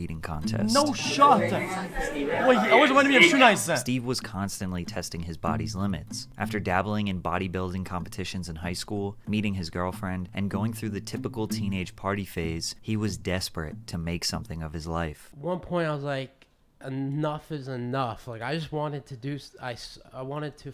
eating contest. No shot. Wait, I always wanted to be a shoe nice. Steve was constantly testing his body's limits. After dabbling in bodybuilding competitions in high school, meeting his girlfriend, and going through the typical teenage party phase, he was desperate to make something of his life. At one point I was like, enough is enough. Like, I just wanted to do, I wanted to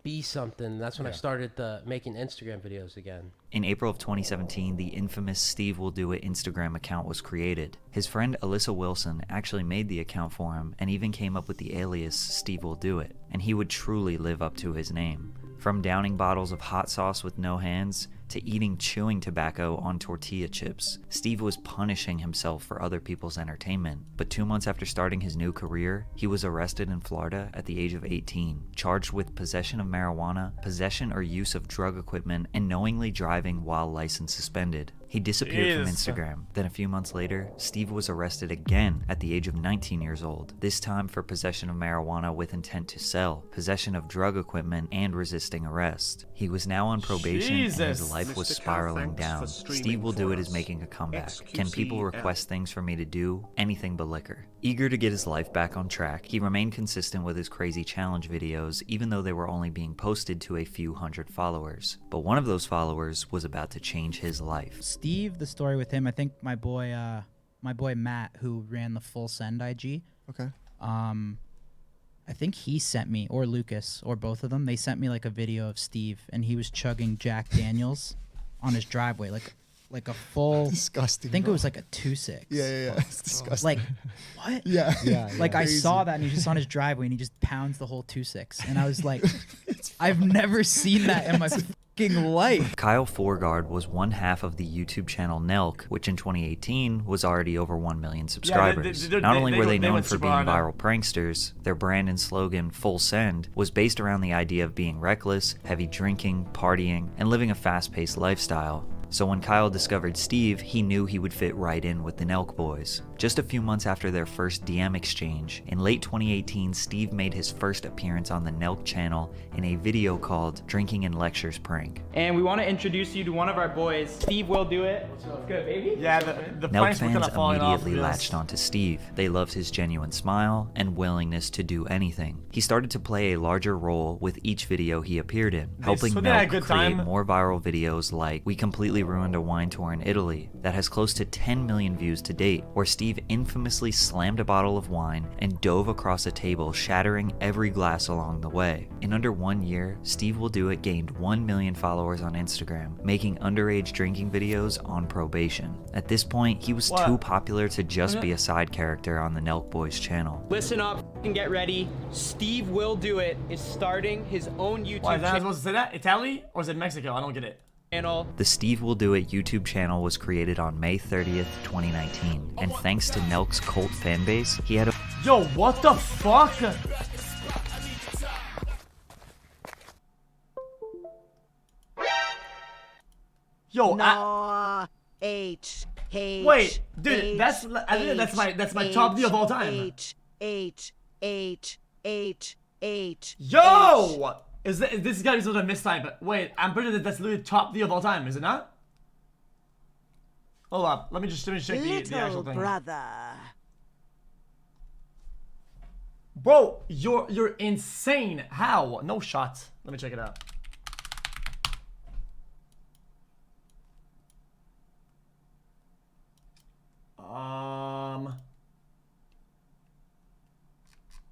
be something. That's when I started making Instagram videos again. In April of 2017, the infamous SteveWillDoIt Instagram account was created. His friend Alyssa Wilson actually made the account for him and even came up with the alias SteveWillDoIt, and he would truly live up to his name. From downing bottles of hot sauce with no hands to eating chewing tobacco on tortilla chips, Steve was punishing himself for other people's entertainment. But 2 months after starting his new career, he was arrested in Florida at the age of 18, charged with possession of marijuana, possession or use of drug equipment, and knowingly driving while license suspended. He disappeared from Instagram. Then a few months later, Steve was arrested again at the age of 19 years old, this time for possession of marijuana with intent to sell, possession of drug equipment, and resisting arrest. He was now on probation and his life was spiraling down. SteveWillDoIt is making a comeback. Can people request things for me to do? Anything but liquor. Eager to get his life back on track, he remained consistent with his crazy challenge videos, even though they were only being posted to a few hundred followers. But one of those followers was about to change his life. Steve, the story with him, I think my boy Matt, who ran the Full Send IG. Okay. I think he sent me, or Lucas, or both of them. They sent me like a video of Steve, and he was chugging Jack Daniels on his driveway, like a full. Disgusting. I think bro. it was like a 2-6. Yeah. It's disgusting. Like, what? Yeah. Like I saw that, and he's just on his driveway, and he just pounds the whole 2-6, and I was like, I've never seen that in my fucking life. Kyle Forgard was one half of the YouTube channel Nelk, which in 2018 was already over 1 million subscribers. Not only were they known for being viral pranksters, their brand and slogan, Full Send, was based around the idea of being reckless, heavy drinking, partying, and living a fast-paced lifestyle. So when Kyle discovered Steve, he knew he would fit right in with the Nelk boys. Just a few months after their first DM exchange, in late 2018, Steve made his first appearance on the Nelk channel in a video called Drinking and Lectures Prank. And we want to introduce you to one of our boys, SteveWillDoIt. What's good, baby? Yeah, the Nelk pranks were fans kind of falling off. immediately latched onto Steve. They loved his genuine smile and willingness to do anything. He started to play a larger role with each video he appeared in, helping Nelk create more viral videos like We Completely Ruined a Wine Tour in Italy that has close to 10 million views to date, where Steve infamously slammed a bottle of wine and dove across a table, shattering every glass along the way. In under 1 year, SteveWillDoIt gained 1 million followers on Instagram, making underage drinking videos on probation. At this point, he was too popular to just be a side character on the Nelk Boys channel. Listen up and get ready. SteveWillDoIt is starting his own YouTube Why, is that supposed to say that? Italy? Or is it Mexico? I don't get it. channel. The SteveWillDoIt YouTube channel was created on May 30th, 2019, and thanks to Nelk's cult fanbase, he had a— Yo, what the fuck? Yo, wait, dude, I think that's my top view of all time. Yo! This guy is a mistype, but wait, I'm pretty sure that's literally top view of all time, is it not? Hold up, let me check the actual thing. Brother. Bro, you're insane. How? No shot. Let me check it out.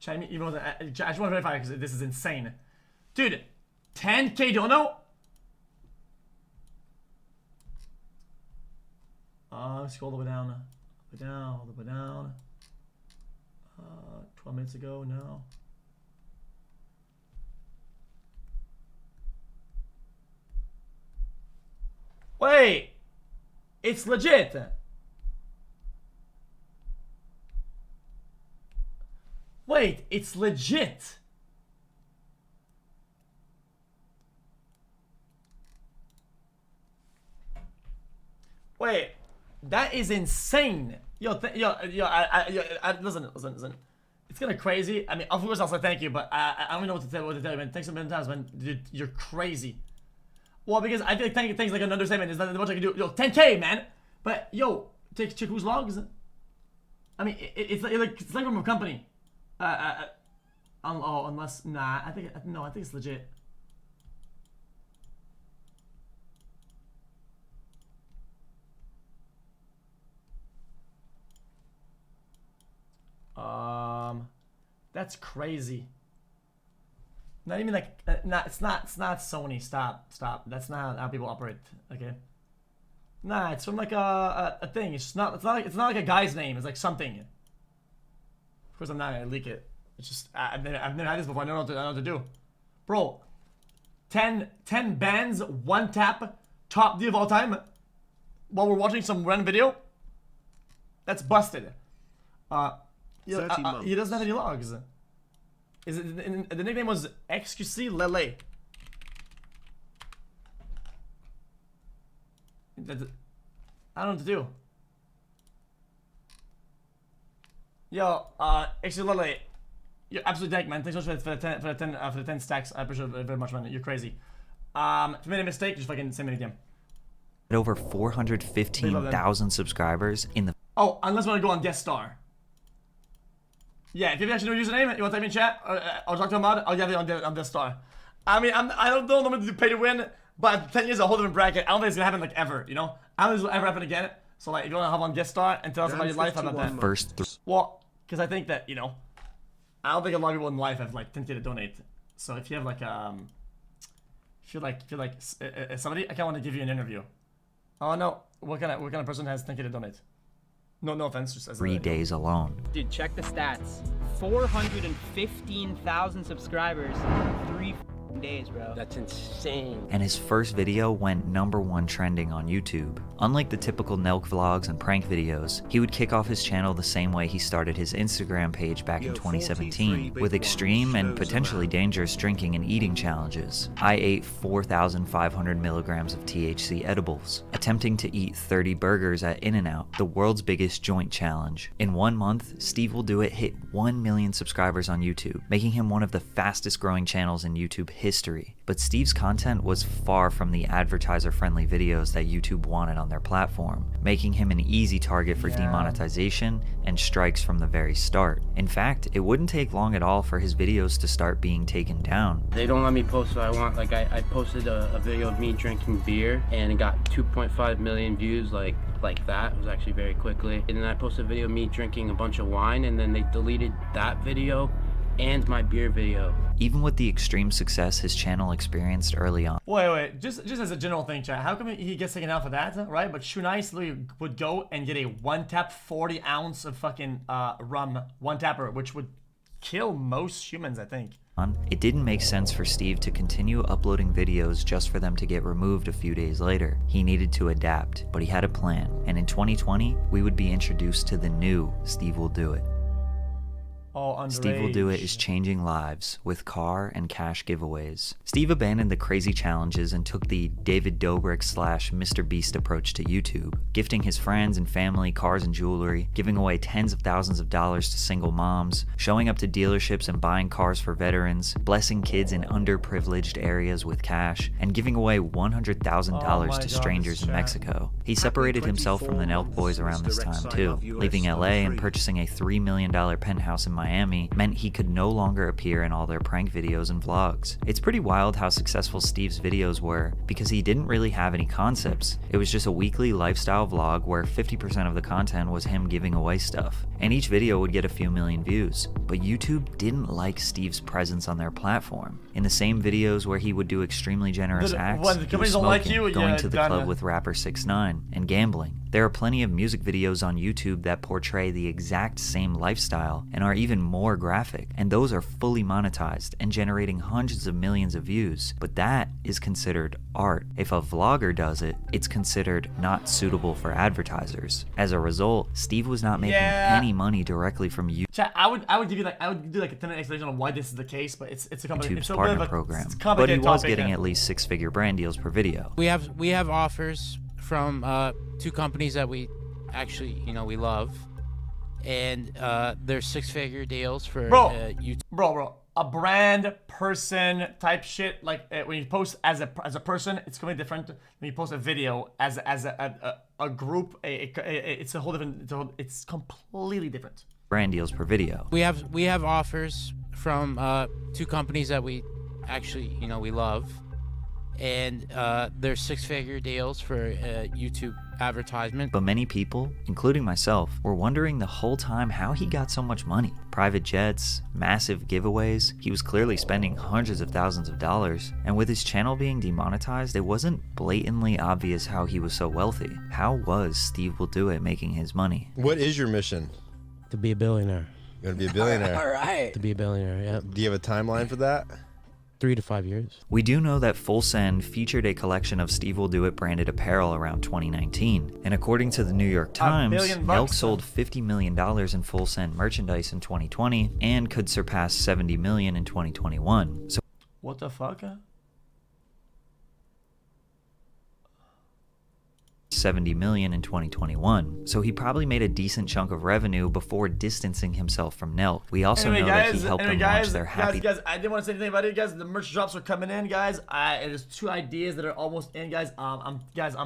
Chinese, even with I just want to verify because this is insane. Dude, 10K dono? Scroll all the way down. All the way down. 12 minutes ago, no. Wait! It's legit! Wait, it's legit! Wait, that is insane! Yo, listen. It's kind of crazy. I mean, of course I'll say thank you, but I don't know what to tell you, man. Thanks so many times, man. Dude, you're crazy. Well, because I feel like thanks like an understatement. There's not much I can do. Yo, 10K, man! But, yo, check whose logs. I mean, it's like from a company. Unless nah, I think it's legit. That's crazy. Not even like, it's not Sony. Stop. That's not how people operate. Okay. Nah, it's from like a thing. It's not like a guy's name. It's like something. Of course, I'm not gonna leak it. It's just I've never had this before. I don't know what to do, bro. 10 bands, one tap, top D of all time. While we're watching some random video. That's busted. 30 months. He doesn't have any logs. Is it the nickname was xQc Lele? I don't know what to do. Yo, xQc Lele, you're absolute dank, man. Thanks so much for the 10 stacks. I appreciate it very much, man. You're crazy. If you made a mistake, just fucking send me an DM. At over 415,000 subscribers in the Oh, unless you want to go on guest star. Yeah, if you actually know your username, you want to type me in chat, I'll talk to Ahmad, I'll get it on guest star. I mean, I don't know to do pay to win, but 10 years is a whole different bracket. I don't think it's gonna happen like ever, you know? I don't think this will ever happen again. So like, if you want to hop on guest star and tell us about your life, how about that? first Well, because I think that, you know, I don't think a lot of people in life have like tented to donate. So if you have like if you're like somebody, I kind of want to give you an interview. Oh no, what kind of person has tented to donate? No offense, just as 3 days alone. Dude, check the stats. 415,000 subscribers in 3 days, bro. That's insane. And his first video went #1 trending on YouTube. Unlike the typical Nelk vlogs and prank videos, he would kick off his channel the same way he started his Instagram page back in 2017, with extreme and potentially dangerous drinking and eating challenges. I ate 4,500 milligrams of THC edibles, attempting to eat 30 burgers at In-N-Out, the world's biggest joint challenge. In 1 month, SteveWillDoIt hit 1 million subscribers on YouTube, making him one of the fastest growing channels in YouTube history. But Steve's content was far from the advertiser-friendly videos that YouTube wanted on their platform, making him an easy target for demonetization and strikes from the very start. In fact, it wouldn't take long at all for his videos to start being taken down. They don't let me post what I want. Like I posted a video of me drinking beer and it got 2.5 million views like that. It was actually very quickly. And then I posted a video of me drinking a bunch of wine and then they deleted that video and my beer video. Even with the extreme success his channel experienced early on. Wait, just as a general thing, chat, how come he gets taken out for that, right? But Shunais literally would go and get a one-tap 40 ounce of fucking rum, one-tapper, which would kill most humans, I think. It didn't make sense for Steve to continue uploading videos just for them to get removed a few days later. He needed to adapt, but he had a plan. And in 2020, we would be introduced to the new SteveWillDoIt. SteveWillDoIt is changing lives with car and cash giveaways. Steve abandoned the crazy challenges and took the David Dobrik / Mr. Beast approach to YouTube, gifting his friends and family cars and jewelry, giving away tens of thousands of dollars to single moms, showing up to dealerships and buying cars for veterans, blessing kids in underprivileged areas with cash, and giving away $100,000 to strangers in Mexico. He separated himself from the Nelk boys around this time too, leaving LA and purchasing a $3 million penthouse in Miami meant he could no longer appear in all their prank videos and vlogs. It's pretty wild how successful Steve's videos were because he didn't really have any concepts. It was just a weekly lifestyle vlog where 50% of the content was him giving away stuff, and each video would get a few million views. But YouTube didn't like Steve's presence on their platform. In the same videos where he would do extremely generous acts, he was smoking, going to the club with rapper 6ix9ine, and gambling. There are plenty of music videos on YouTube that portray the exact same lifestyle and are even more graphic, and those are fully monetized and generating hundreds of millions of views. But that is considered art. If a vlogger does it, it's considered not suitable for advertisers. As a result, Steve was not making any money directly from YouTube. Chat, I would do like a 10-minute explanation on why this is the case, but it's a complicated, YouTube's partner program, but he was getting at least 6-figure brand deals per video. We have offers from 2 companies that we actually, we love, and they're 6-figure deals for YouTube. Bro, a brand person type shit, like when you post as a person, it's completely different. When you post a video as a group, it's a whole different. It's completely different. brand deals per video. We have offers from 2 companies that we actually, we love, and they're 6-figure deals for YouTube advertisement. But many people, including myself, were wondering the whole time how he got so much money. Private jets, massive giveaways, he was clearly spending hundreds of thousands of dollars, and with his channel being demonetized, it wasn't blatantly obvious how he was so wealthy. How was SteveWillDoIt making his money? What is your mission? To be a billionaire. You want to be a billionaire? All right. To be a billionaire, yeah. Do you have a timeline for that? 3 to 5 years. We do know that Full Send featured a collection of SteveWillDoIt branded apparel around 2019, and according to the New York Times, Nelk sold $50 million in Full Send merchandise in 2020 and could surpass $70 million in 2021. So what the fuck? 70 million in 2021. So he probably made a decent chunk of revenue before distancing himself from Nelk. We also know that he helped them launch their happy. Guys, I didn't want to say anything about it, guys. The merch drops are coming in, guys. There's 2 ideas that are almost in, guys. I'm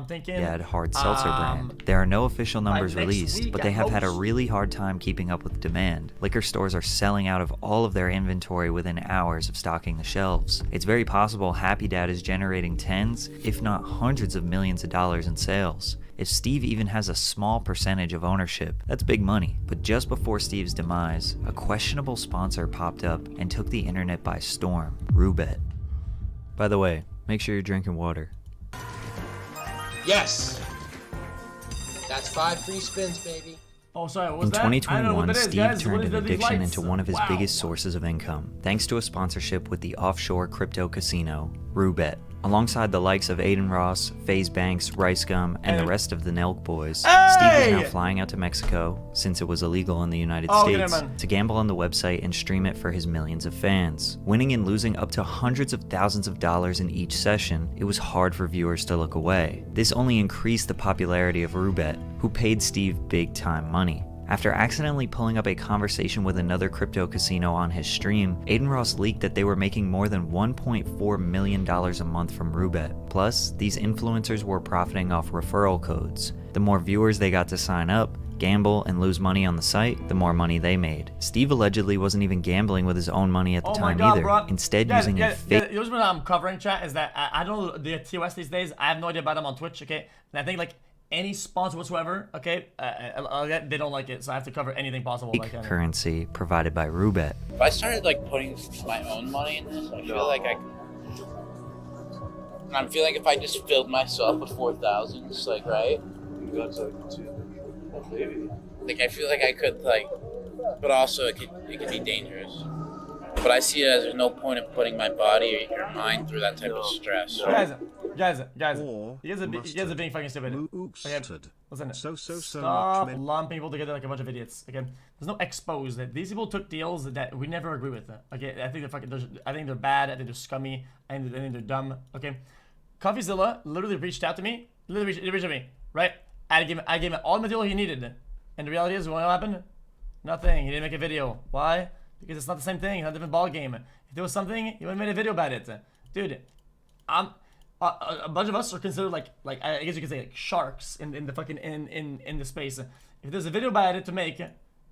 thinking. Yeah, hard seltzer brand. There are no official numbers released, week but they have had a most. really hard time keeping up with demand. Liquor stores are selling out of all of their inventory within hours of stocking the shelves. It's very possible Happy Dad is generating tens, if not hundreds of millions of dollars in sales. If Steve even has a small percentage of ownership, that's big money. But just before Steve's demise, a questionable sponsor popped up and took the internet by storm, Roobet. By the way, make sure you're drinking water. Yes. That's 5 free spins, baby. Oh, sorry, what was In that? I don't know what 2021, that is, Steve guys. turned What an is these addiction lights? into one of his Wow. biggest sources of income, thanks to a sponsorship with the offshore crypto casino, Roobet. Alongside the likes of Aiden Ross, FaZe Banks, Rice Gum, and the rest of the Nelk boys, Steve is now flying out to Mexico, since it was illegal in the United States, to gamble on the website and stream it for his millions of fans. Winning and losing up to hundreds of thousands of dollars in each session, it was hard for viewers to look away. This only increased the popularity of Roobet, who paid Steve big-time money. After accidentally pulling up a conversation with another crypto casino on his stream, Aiden Ross leaked that they were making more than $1.4 million a month from Roobet. Plus, these influencers were profiting off referral codes. The more viewers they got to sign up, gamble, and lose money on the site, the more money they made. Steve allegedly wasn't even gambling with his own money at the time either, bro. instead Guys, using a fake... The reason I'm covering, chat, is that I don't know the TOS these days. I have no idea about them on Twitch, okay? And I think, like, any sponsor whatsoever, okay, they don't like it, so I have to cover anything possible. currency provided by Roobet. If I started like putting my own money in this, I feel like I'm feeling if I just filled myself with 4,000, just like right. Like I feel like I could like, but also it could be dangerous. But I see it as there's no point in putting my body or your mind through that type of stress. Guys, you guys Or are being fucking stupid. Okay, listen, so stop much lumping people together like a bunch of idiots. Okay, there's no expose that these people took deals that we never agree with. Okay, I think they're fucking. I think they're bad. I think they're scummy. I think they're dumb. Okay, CoffeeZilla literally reached out to me. Literally reached out to me. Right? I gave him all the material he needed. And the reality is, what happened? Nothing. He didn't make a video. Why? Because it's not the same thing. It's not a different ball game. If there was something, he would have made a video about it. Dude, a bunch of us are considered like I guess you could say like sharks in the fucking in the space. If there's a video about it to make,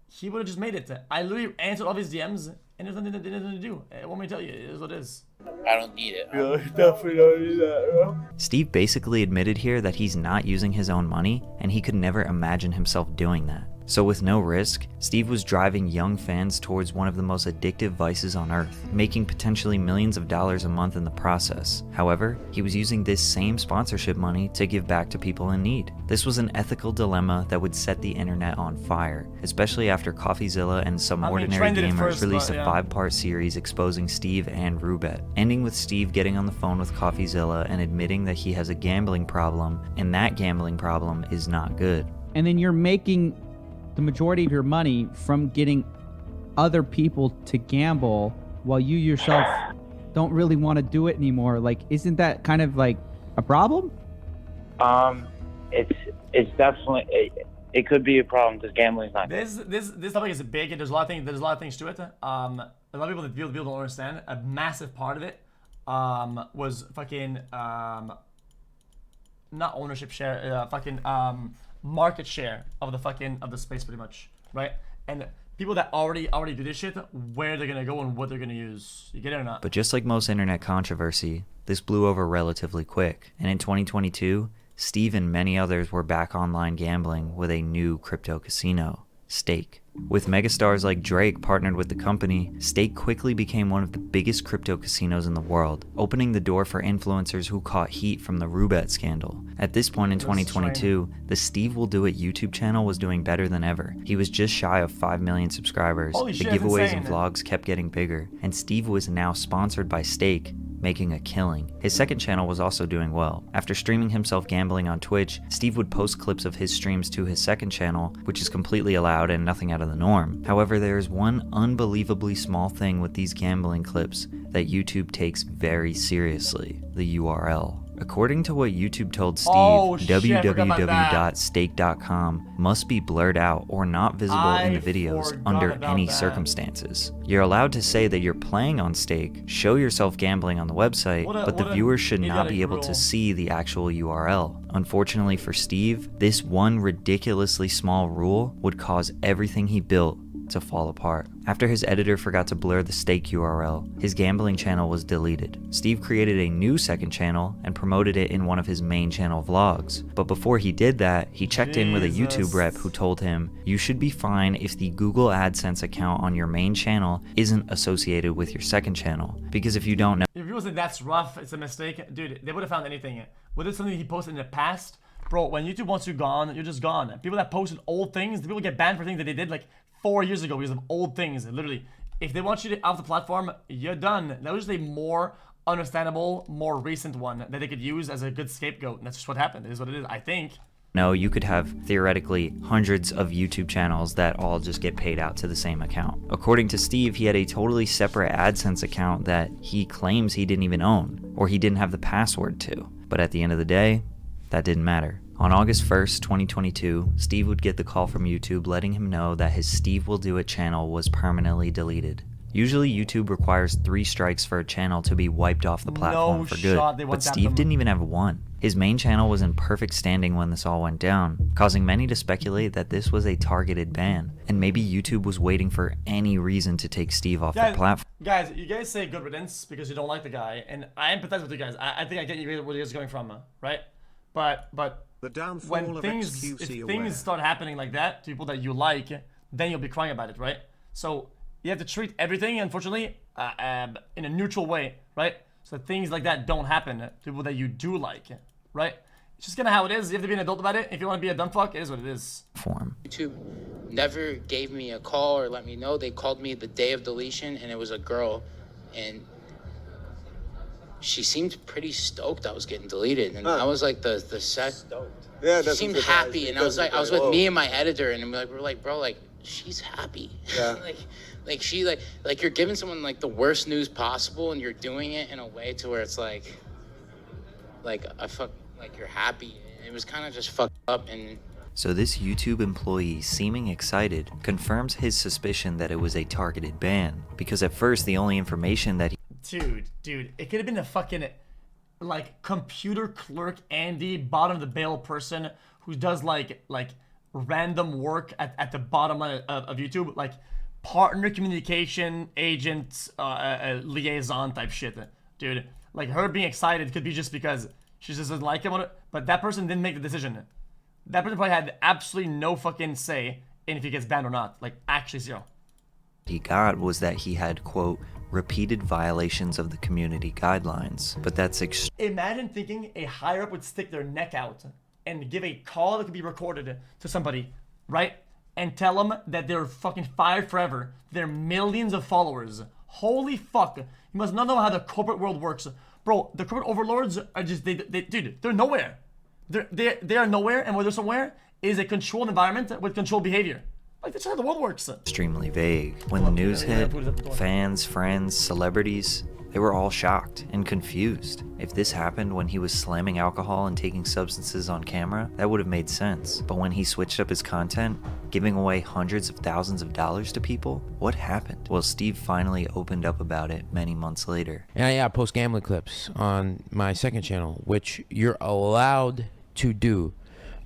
he would have just made it. I literally answered all his DMs, and there's nothing to do. What may I tell you? It is what it is. I don't need it. definitely don't need that, bro. Steve basically admitted here that he's not using his own money, and he could never imagine himself doing that. So with no risk, Steve was driving young fans towards one of the most addictive vices on earth, making potentially millions of dollars a month in the process. However, he was using this same sponsorship money to give back to people in need. This was an ethical dilemma that would set the internet on fire, especially after CoffeeZilla and some ordinary gamers released a 5-part series exposing Steve and Roobet, ending with Steve getting on the phone with CoffeeZilla and admitting that he has a gambling problem, and that gambling problem is not good. And then you're making the majority of your money from getting other people to gamble while you yourself don't really want to do it anymore. Like, isn't that kind of like a problem? It's definitely it could be a problem because gambling's not. This topic is big, and there's a lot of things to it. A lot of people don't understand. A massive part of it was fucking not ownership share, market share of the space, pretty much, right? And people that already do this shit, where they're gonna go and what they're gonna use. You get it or not? But just like most internet controversy, this blew over relatively quick. And in 2022, Steve and many others were back online gambling with a new crypto casino, Stake. With megastars like Drake partnered with the company, Stake quickly became one of the biggest crypto casinos in the world, opening the door for influencers who caught heat from the Roobet scandal. At this point in 2022, the SteveWillDoIt YouTube channel was doing better than ever. He was just shy of 5 million subscribers, Holy the shit, that's giveaways insane. and vlogs kept getting bigger, and Steve was now sponsored by Stake, making a killing. His second channel was also doing well. After streaming himself gambling on Twitch, Steve would post clips of his streams to his second channel, which is completely allowed and nothing out of the norm. However, there is one unbelievably small thing with these gambling clips that YouTube takes very seriously: the URL. According to what YouTube told Steve, Oh, shit, I forgot about that. www.stake.com must be blurred out or not visible in the videos under any circumstances. You're allowed to say that you're playing on Stake, show yourself gambling on the website, but the viewers should not be able to see the actual URL. Unfortunately for Steve, this one ridiculously small rule would cause everything he built to fall apart. After his editor forgot to blur the Stake URL, his gambling channel was deleted. Steve created a new second channel and promoted it in one of his main channel vlogs. But before he did that, he checked in with a YouTube rep who told him, "You should be fine if the Google AdSense account on your main channel isn't associated with your second channel, because if you don't know..." If people say that's rough, it's a mistake, dude, they would have found anything. Whether it's something he posted in the past, bro, when YouTube wants you gone, you're just gone. People that posted old things, the people get banned for things that they did like 4 years ago because of old things. Literally, if they want you to off the platform, you're done. That was just a more understandable, more recent one that they could use as a good scapegoat. And that's just what happened. It is what it is, I think. No, you could have theoretically hundreds of YouTube channels that all just get paid out to the same account. According to Steve, he had a totally separate AdSense account that he claims he didn't even own, or he didn't have the password to. But at the end of the day, that didn't matter. On August 1st, 2022, Steve would get the call from YouTube letting him know that his SteveWillDoIt channel was permanently deleted. Usually YouTube requires 3 strikes for a channel to be wiped off the platform for good, but Steve didn't even have one. His main channel was in perfect standing when this all went down, causing many to speculate that this was a targeted ban, and maybe YouTube was waiting for any reason to take Steve off the platform. Guys, you guys say good riddance because you don't like the guy, and I empathize with you guys. I think I get you where you guys are coming from, right? But the downfall when of things, xQc if things start happening like that to people that you like, then you'll be crying about it, right? So you have to treat everything, unfortunately, in a neutral way, right? So things like that don't happen to people that you do like, right? It's just kind of how it is. You have to be an adult about it. If you want to be a dumb fuck, it is what it is. YouTube never gave me a call or let me know. They called me the day of deletion, and it was a girl, and she seemed pretty stoked I was getting deleted, and I was like the set. Yeah, she seemed happy, and I was with me and my editor, and we're like, bro, like she's happy. Yeah. like she like you're giving someone like the worst news possible, and you're doing it in a way to where it's like you're happy. It was kind of just fucked up. And so this YouTube employee, seeming excited, confirms his suspicion that it was a targeted ban, because at first the only information that he... Dude, it could have been a fucking, like, computer clerk Andy, bottom of the barrel person who does, like random work at the bottom line of YouTube, like, partner communication, agent, liaison type shit, dude. Like, her being excited could be just because she just doesn't like him, but that person didn't make the decision. That person probably had absolutely no fucking say in if he gets banned or not. Like, actually zero. He got was that he had, quote, repeated violations of the community guidelines, but that's Imagine thinking a higher up would stick their neck out and give a call that could be recorded to somebody, right? And tell them that they're fucking fired forever. They're millions of followers. Holy fuck. You must not know how the corporate world works. Bro, the corporate overlords are just, dude, they're nowhere. They are nowhere, and where they're somewhere is a controlled environment with controlled behavior. Like, that's how the world works. Extremely vague. When the news hit, fans, friends, celebrities, They were all shocked and confused. If this happened when he was slamming alcohol and taking substances on camera, that would have made sense. But when he switched up his content, giving away hundreds of thousands of dollars to people, what happened? Well, Steve finally opened up about it many months later. Yeah, I post gambling clips on my second channel, which you're allowed to do.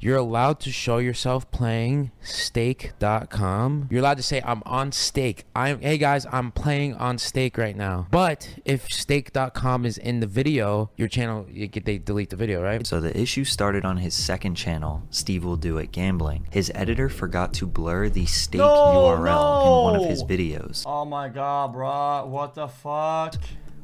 You're allowed to show yourself playing stake.com. You're allowed to say, I'm on stake. Hey guys, I'm playing on stake right now. But if stake.com is in the video, your channel, they delete the video, right? So the issue started on his second channel, SteveWillDoIt Gambling. His editor forgot to blur the stake URL in one of his videos. Oh my god, bro. What the fuck?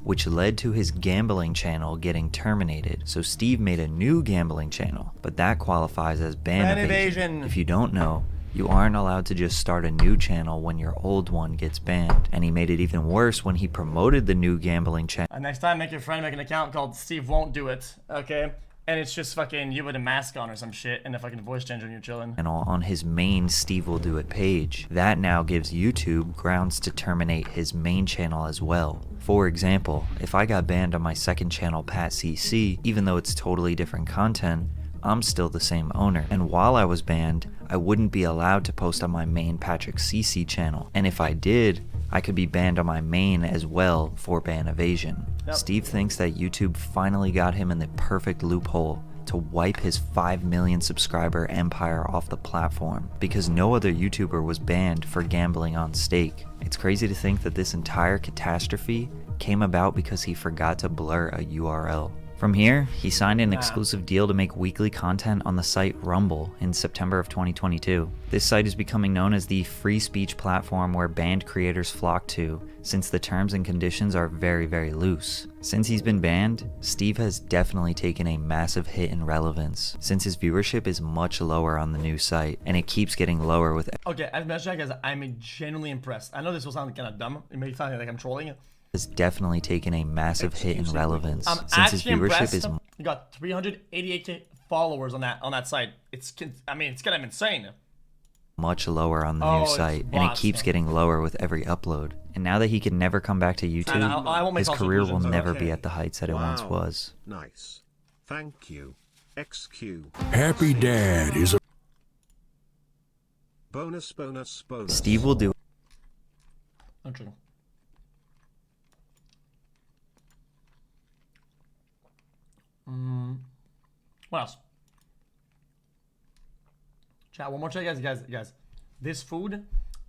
Which led to his gambling channel getting terminated. So Steve made a new gambling channel, but that qualifies as ban evasion. If you don't know, you aren't allowed to just start a new channel when your old one gets banned. And he made it even worse when he promoted the new gambling channel. Next time, make your friend make an account called Steve Won't Do It, okay? And it's just fucking you with a mask on or some shit and a fucking voice changer and you're chilling. And on his main SteveWillDoIt page. That now gives YouTube grounds to terminate his main channel as well. For example, if I got banned on my second channel, PatCC, even though it's totally different content, I'm still the same owner. And while I was banned, I wouldn't be allowed to post on my main PatrickCC channel. And if I did, I could be banned on my main as well for ban evasion. Yep. Steve thinks that YouTube finally got him in the perfect loophole to wipe his 5 million subscriber empire off the platform, because no other YouTuber was banned for gambling on stake. It's crazy to think that this entire catastrophe came about because he forgot to blur a URL. From here, he signed an exclusive deal to make weekly content on the site Rumble in September of 2022. This site is becoming known as the free speech platform where banned creators flock to, since the terms and conditions are very, very loose. Since he's been banned, Steve has definitely taken a massive hit in relevance, since his viewership is much lower on the new site, and it keeps getting lower with. Okay, as mentioned, guys, I'm genuinely impressed. I know this will sound kind of dumb. It may sound like I'm trolling. Has definitely taken a massive hit in relevance, since his viewership is. You got 388k followers on that site. It's kind of insane. Much lower on the new site, and it keeps getting lower with every upload. And now that he can never come back to YouTube, his career will never be at the heights that it once was. Nice. Thank you. XQ. Happy Dad is a bonus. Steve will do. What else? Chat, one more check, guys. This food